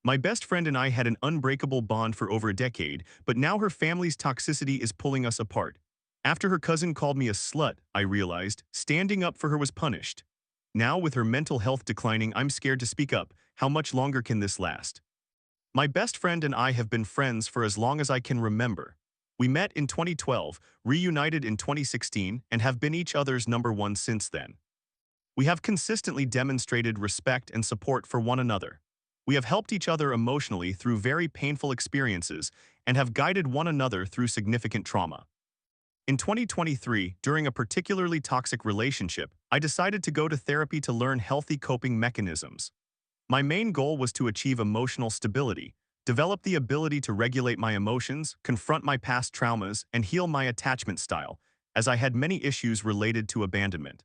My best friend and I had an unbreakable bond for over a decade, but now her family's toxicity is pulling us apart. After her cousin called me a slut, I realized standing up for her was punished. Now, with her mental health declining, I'm scared to speak up. How much longer can this last? My best friend and I have been friends for as long as I can remember. We met in 2012, reunited in 2016, and have been each other's number one since then. We have consistently demonstrated respect and support for one another. We have helped each other emotionally through very painful experiences and have guided one another through significant trauma. In 2023, during a particularly toxic relationship, I decided to go to therapy to learn healthy coping mechanisms. My main goal was to achieve emotional stability, develop the ability to regulate my emotions, confront my past traumas, and heal my attachment style, as I had many issues related to abandonment.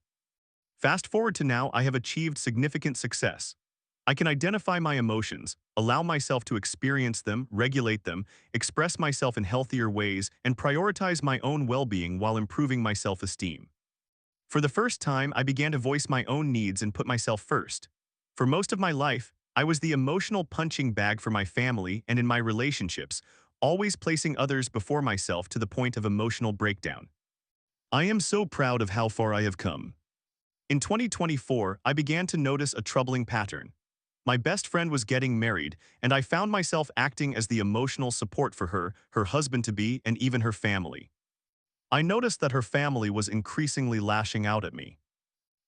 Fast forward to now, I have achieved significant success. I can identify my emotions, allow myself to experience them, regulate them, express myself in healthier ways, and prioritize my own well-being while improving my self-esteem. For the first time, I began to voice my own needs and put myself first. For most of my life, I was the emotional punching bag for my family and in my relationships, always placing others before myself to the point of emotional breakdown. I am so proud of how far I have come. In 2024, I began to notice a troubling pattern. My best friend was getting married, and I found myself acting as the emotional support for her, her husband-to-be, and even her family. I noticed that her family was increasingly lashing out at me.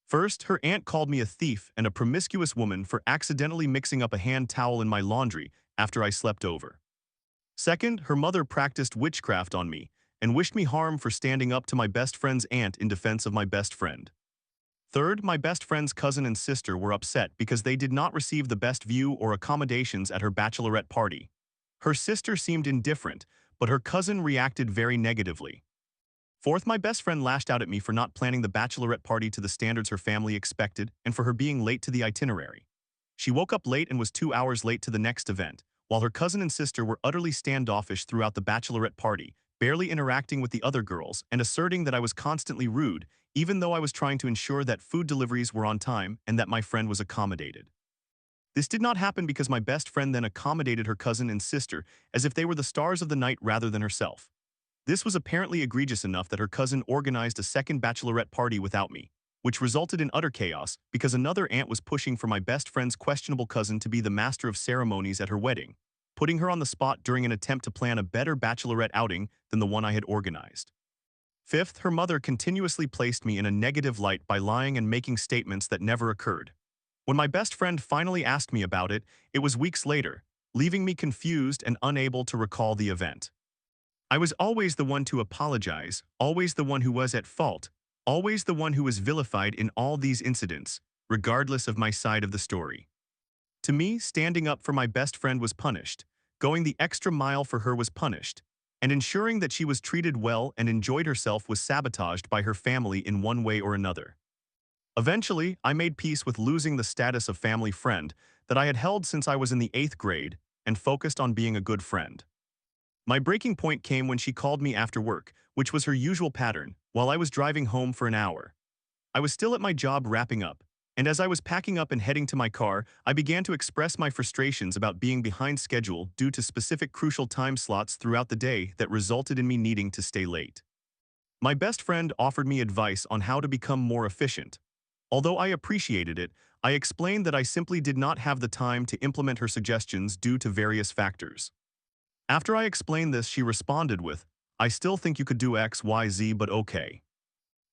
First, her aunt called me a thief and a promiscuous woman for accidentally mixing up a hand towel in my laundry after I slept over. Second, her mother practiced witchcraft on me and wished me harm for standing up to my best friend's aunt in defense of my best friend. Third, my best friend's cousin and sister were upset because they did not receive the best view or accommodations at her bachelorette party. Her sister seemed indifferent, but her cousin reacted very negatively. Fourth, my best friend lashed out at me for not planning the bachelorette party to the standards her family expected and for her being late to the itinerary. She woke up late and was 2 hours late to the next event, while her cousin and sister were utterly standoffish throughout the bachelorette party, barely interacting with the other girls and asserting that I was constantly rude, even though I was trying to ensure that food deliveries were on time and that my friend was accommodated. This did not happen because my best friend then accommodated her cousin and sister as if they were the stars of the night rather than herself. This was apparently egregious enough that her cousin organized a second bachelorette party without me, which resulted in utter chaos because another aunt was pushing for my best friend's questionable cousin to be the master of ceremonies at her wedding, putting her on the spot during an attempt to plan a better bachelorette outing than the one I had organized. Fifth, her mother continuously placed me in a negative light by lying and making statements that never occurred. When my best friend finally asked me about it, it was weeks later, leaving me confused and unable to recall the event. I was always the one to apologize, always the one who was at fault, always the one who was vilified in all these incidents, regardless of my side of the story. To me, standing up for my best friend was punished, going the extra mile for her was punished, and ensuring that she was treated well and enjoyed herself was sabotaged by her family in one way or another. Eventually, I made peace with losing the status of family friend that I had held since I was in the 8th grade and focused on being a good friend. My breaking point came when she called me after work, which was her usual pattern, while I was driving home for an hour. I was still at my job wrapping up, and as I was packing up and heading to my car, I began to express my frustrations about being behind schedule due to specific crucial time slots throughout the day that resulted in me needing to stay late. My best friend offered me advice on how to become more efficient. Although I appreciated it, I explained that I simply did not have the time to implement her suggestions due to various factors. After I explained this, she responded with, "I still think you could do X, Y, Z, but okay."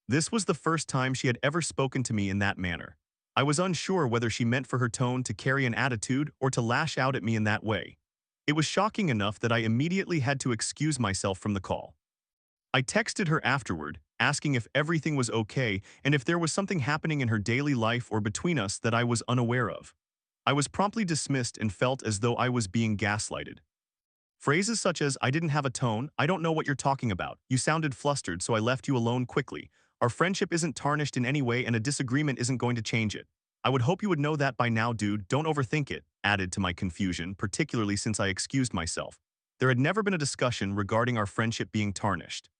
This was the first time she had ever spoken to me in that manner. I was unsure whether she meant for her tone to carry an attitude or to lash out at me in that way. It was shocking enough that I immediately had to excuse myself from the call. I texted her afterward, asking if everything was okay and if there was something happening in her daily life or between us that I was unaware of. I was promptly dismissed and felt as though I was being gaslighted. Phrases such as, "I didn't have a tone, I don't know what you're talking about, you sounded flustered so I left you alone quickly, our friendship isn't tarnished in any way and a disagreement isn't going to change it. I would hope you would know that by now, dude, don't overthink it," added to my confusion, particularly since I excused myself. There had never been a discussion regarding our friendship being tarnished.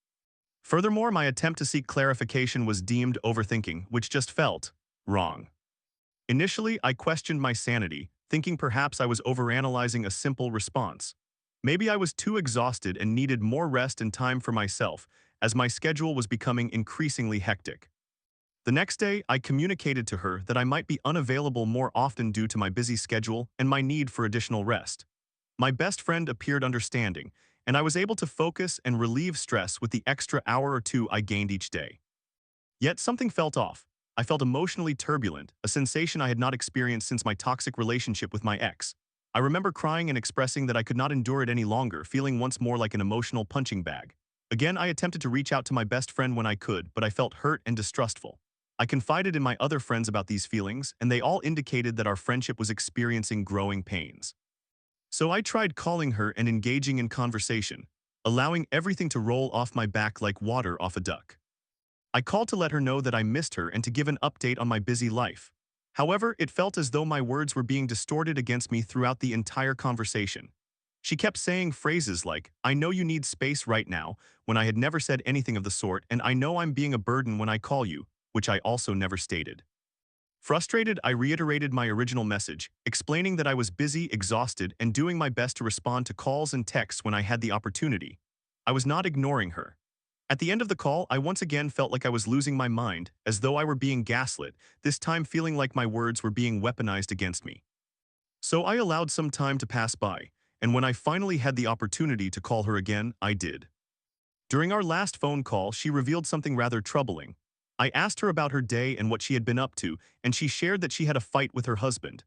Furthermore, my attempt to seek clarification was deemed overthinking, which just felt wrong. Initially, I questioned my sanity, thinking perhaps I was overanalyzing a simple response. Maybe I was too exhausted and needed more rest and time for myself, as my schedule was becoming increasingly hectic. The next day, I communicated to her that I might be unavailable more often due to my busy schedule and my need for additional rest. My best friend appeared understanding, and I was able to focus and relieve stress with the extra hour or two I gained each day. Yet something felt off. I felt emotionally turbulent, a sensation I had not experienced since my toxic relationship with my ex. I remember crying and expressing that I could not endure it any longer, feeling once more like an emotional punching bag. Again, I attempted to reach out to my best friend when I could, but I felt hurt and distrustful. I confided in my other friends about these feelings, and they all indicated that our friendship was experiencing growing pains. So I tried calling her and engaging in conversation, allowing everything to roll off my back like water off a duck. I called to let her know that I missed her and to give an update on my busy life. However, it felt as though my words were being distorted against me throughout the entire conversation. She kept saying phrases like, "I know you need space right now," when I had never said anything of the sort, and "I know I'm being a burden when I call you," which I also never stated. Frustrated, I reiterated my original message, explaining that I was busy, exhausted, and doing my best to respond to calls and texts when I had the opportunity. I was not ignoring her. At the end of the call, I once again felt like I was losing my mind, as though I were being gaslit, this time feeling like my words were being weaponized against me. So I allowed some time to pass by, and when I finally had the opportunity to call her again, I did. During our last phone call, she revealed something rather troubling. I asked her about her day and what she had been up to, and she shared that she had a fight with her husband.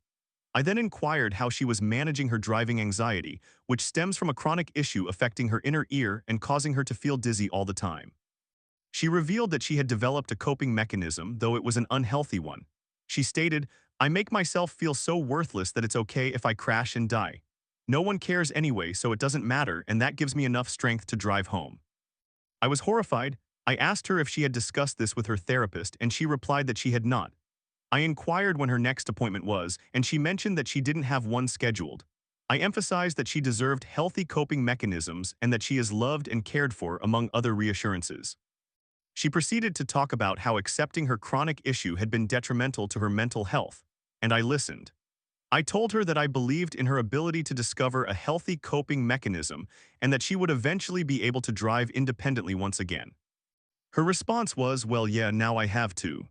I then inquired how she was managing her driving anxiety, which stems from a chronic issue affecting her inner ear and causing her to feel dizzy all the time. She revealed that she had developed a coping mechanism, though it was an unhealthy one. She stated, "I make myself feel so worthless that it's okay if I crash and die. No one cares anyway, so it doesn't matter, and that gives me enough strength to drive home." I was horrified. I asked her if she had discussed this with her therapist, and she replied that she had not. I inquired when her next appointment was, and she mentioned that she didn't have one scheduled. I emphasized that she deserved healthy coping mechanisms and that she is loved and cared for, among other reassurances. She proceeded to talk about how accepting her chronic issue had been detrimental to her mental health, and I listened. I told her that I believed in her ability to discover a healthy coping mechanism and that she would eventually be able to drive independently once again. Her response was, "Well, yeah, now I have to."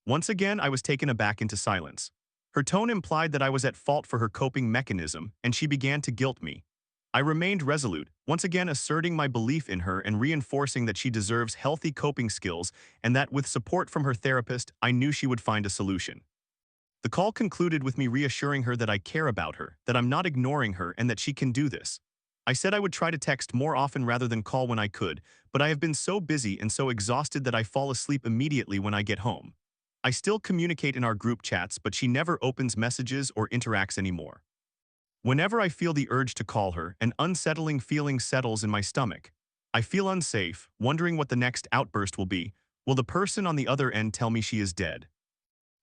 Once again, I was taken aback into silence. Her tone implied that I was at fault for her coping mechanism, and she began to guilt me. I remained resolute, once again asserting my belief in her and reinforcing that she deserves healthy coping skills and that with support from her therapist, I knew she would find a solution. The call concluded with me reassuring her that I care about her, that I'm not ignoring her, and that she can do this. I said I would try to text more often rather than call when I could, but I have been so busy and so exhausted that I fall asleep immediately when I get home. I still communicate in our group chats, but she never opens messages or interacts anymore. Whenever I feel the urge to call her, an unsettling feeling settles in my stomach. I feel unsafe, wondering what the next outburst will be. Will the person on the other end tell me she is dead?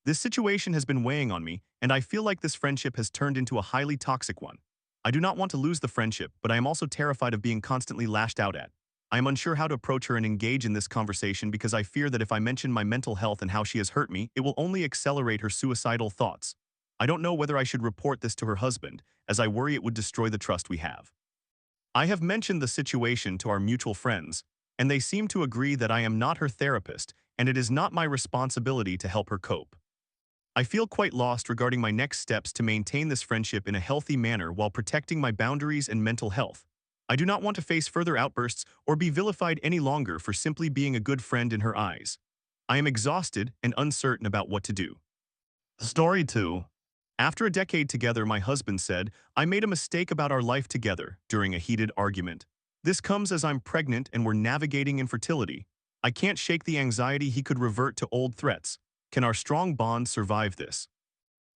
This situation has been weighing on me, and I feel like this friendship has turned into a highly toxic one. I do not want to lose the friendship, but I am also terrified of being constantly lashed out at. I am unsure how to approach her and engage in this conversation because I fear that if I mention my mental health and how she has hurt me, it will only accelerate her suicidal thoughts. I don't know whether I should report this to her husband, as I worry it would destroy the trust we have. I have mentioned the situation to our mutual friends, and they seem to agree that I am not her therapist, and it is not my responsibility to help her cope. I feel quite lost regarding my next steps to maintain this friendship in a healthy manner while protecting my boundaries and mental health. I do not want to face further outbursts or be vilified any longer for simply being a good friend in her eyes. I am exhausted and uncertain about what to do. Story 2. After a decade together, my husband said, "I made a mistake about our life together," during a heated argument. "This comes as I'm pregnant and we're navigating infertility. I can't shake the anxiety he could revert to old threats. Can our strong bond survive this?"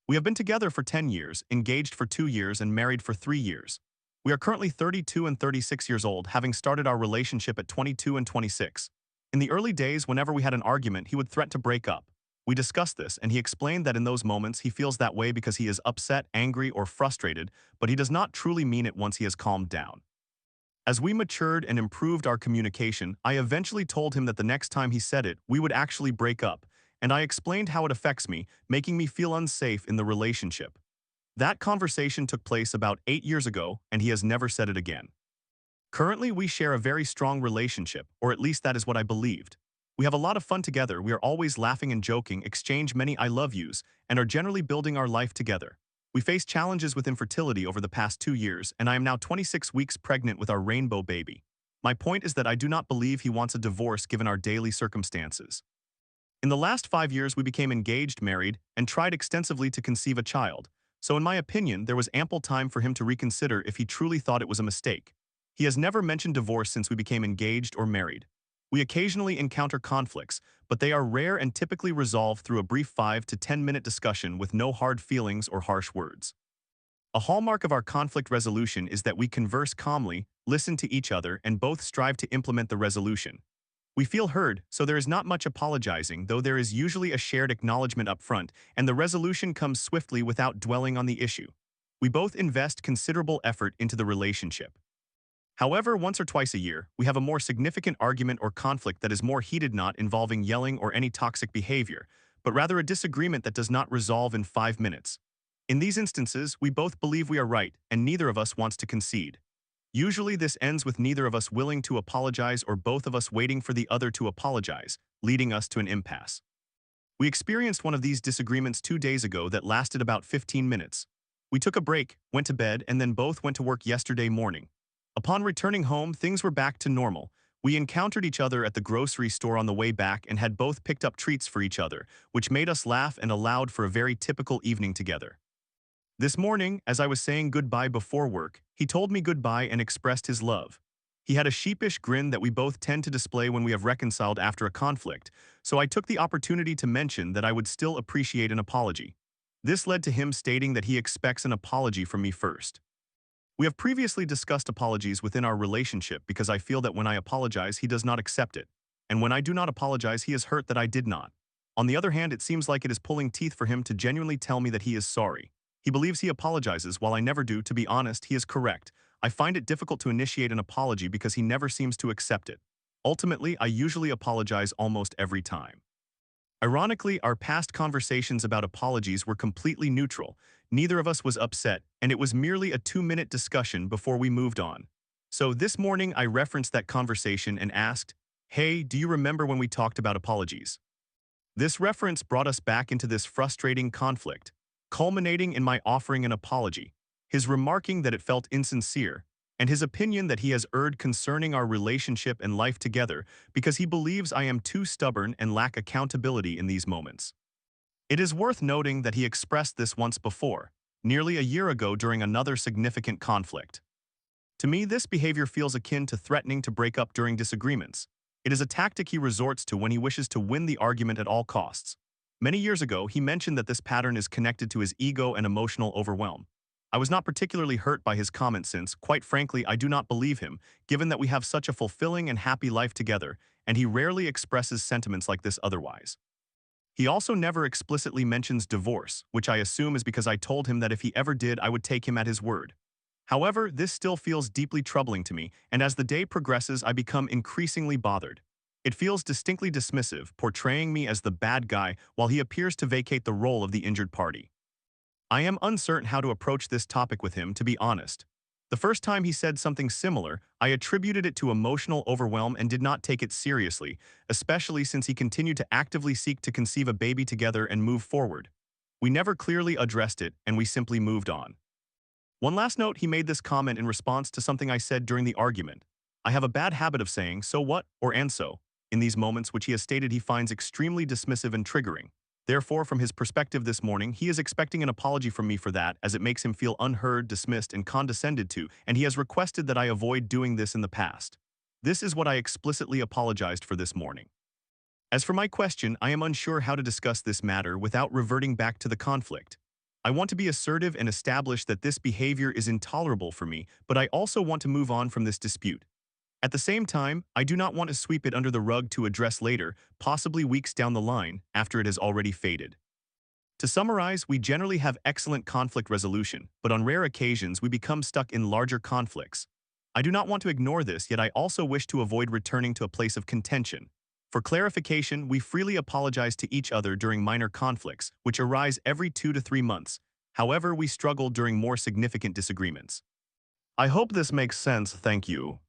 We have been together for 10 years, engaged for 2 years, and married for 3 years. We are currently 32 and 36 years old, having started our relationship at 22 and 26. In the early days, whenever we had an argument, he would threaten to break up. We discussed this, and he explained that in those moments he feels that way because he is upset, angry, or frustrated, but he does not truly mean it once he has calmed down. As we matured and improved our communication, I eventually told him that the next time he said it, we would actually break up, and I explained how it affects me, making me feel unsafe in the relationship. That conversation took place about 8 years ago, and he has never said it again. Currently, we share a very strong relationship, or at least that is what I believed. We have a lot of fun together, we are always laughing and joking, exchange many I love yous, and are generally building our life together. We faced challenges with infertility over the past 2 years, and I am now 26 weeks pregnant with our rainbow baby. My point is that I do not believe he wants a divorce given our daily circumstances. In the last 5 years, we became engaged, married, and tried extensively to conceive a child. So in my opinion, there was ample time for him to reconsider if he truly thought it was a mistake. He has never mentioned divorce since we became engaged or married. We occasionally encounter conflicts, but they are rare and typically resolved through a brief 5 to 10-minute discussion with no hard feelings or harsh words. A hallmark of our conflict resolution is that we converse calmly, listen to each other, and both strive to implement the resolution. We feel heard, so there is not much apologizing, though there is usually a shared acknowledgement up front, and the resolution comes swiftly without dwelling on the issue. We both invest considerable effort into the relationship. However, once or twice a year, we have a more significant argument or conflict that is more heated, not involving yelling or any toxic behavior, but rather a disagreement that does not resolve in 5 minutes. In these instances, we both believe we are right, and neither of us wants to concede. Usually this ends with neither of us willing to apologize or both of us waiting for the other to apologize, leading us to an impasse. We experienced one of these disagreements 2 days ago that lasted about 15 minutes. We took a break, went to bed, and then both went to work yesterday morning. Upon returning home, things were back to normal. We encountered each other at the grocery store on the way back and had both picked up treats for each other, which made us laugh and allowed for a very typical evening together. This morning, as I was saying goodbye before work, he told me goodbye and expressed his love. He had a sheepish grin that we both tend to display when we have reconciled after a conflict, so I took the opportunity to mention that I would still appreciate an apology. This led to him stating that he expects an apology from me first. We have previously discussed apologies within our relationship because I feel that when I apologize, he does not accept it, and when I do not apologize, he is hurt that I did not. On the other hand, it seems like it is pulling teeth for him to genuinely tell me that he is sorry. He believes he apologizes while I never do. To be honest, he is correct. I find it difficult to initiate an apology because he never seems to accept it. Ultimately, I usually apologize almost every time. Ironically, our past conversations about apologies were completely neutral. Neither of us was upset, and it was merely a 2-minute discussion before we moved on. So this morning I referenced that conversation and asked, "Hey, do you remember when we talked about apologies?" This reference brought us back into this frustrating conflict, culminating in my offering an apology, his remarking that it felt insincere, and his opinion that he has erred concerning our relationship and life together because he believes I am too stubborn and lack accountability in these moments. It is worth noting that he expressed this once before, nearly a year ago during another significant conflict. To me, this behavior feels akin to threatening to break up during disagreements. It is a tactic he resorts to when he wishes to win the argument at all costs. Many years ago, he mentioned that this pattern is connected to his ego and emotional overwhelm. I was not particularly hurt by his comment since, quite frankly, I do not believe him, given that we have such a fulfilling and happy life together, and he rarely expresses sentiments like this otherwise. He also never explicitly mentions divorce, which I assume is because I told him that if he ever did, I would take him at his word. However, this still feels deeply troubling to me, and as the day progresses, I become increasingly bothered. It feels distinctly dismissive, portraying me as the bad guy while he appears to vacate the role of the injured party. I am uncertain how to approach this topic with him, to be honest. The first time he said something similar, I attributed it to emotional overwhelm and did not take it seriously, especially since he continued to actively seek to conceive a baby together and move forward. We never clearly addressed it, and we simply moved on. One last note, he made this comment in response to something I said during the argument. I have a bad habit of saying, "So what?" or "and so," in these moments, which he has stated he finds extremely dismissive and triggering. Therefore, from his perspective this morning, he is expecting an apology from me for that, as it makes him feel unheard, dismissed, and condescended to, and he has requested that I avoid doing this in the past. This is what I explicitly apologized for this morning. As for my question, I am unsure how to discuss this matter without reverting back to the conflict. I want to be assertive and establish that this behavior is intolerable for me, but I also want to move on from this dispute. At the same time, I do not want to sweep it under the rug to address later, possibly weeks down the line, after it has already faded. To summarize, we generally have excellent conflict resolution, but on rare occasions we become stuck in larger conflicts. I do not want to ignore this, yet I also wish to avoid returning to a place of contention. For clarification, we freely apologize to each other during minor conflicts, which arise every 2 to 3 months. However, we struggled during more significant disagreements. I hope this makes sense, thank you.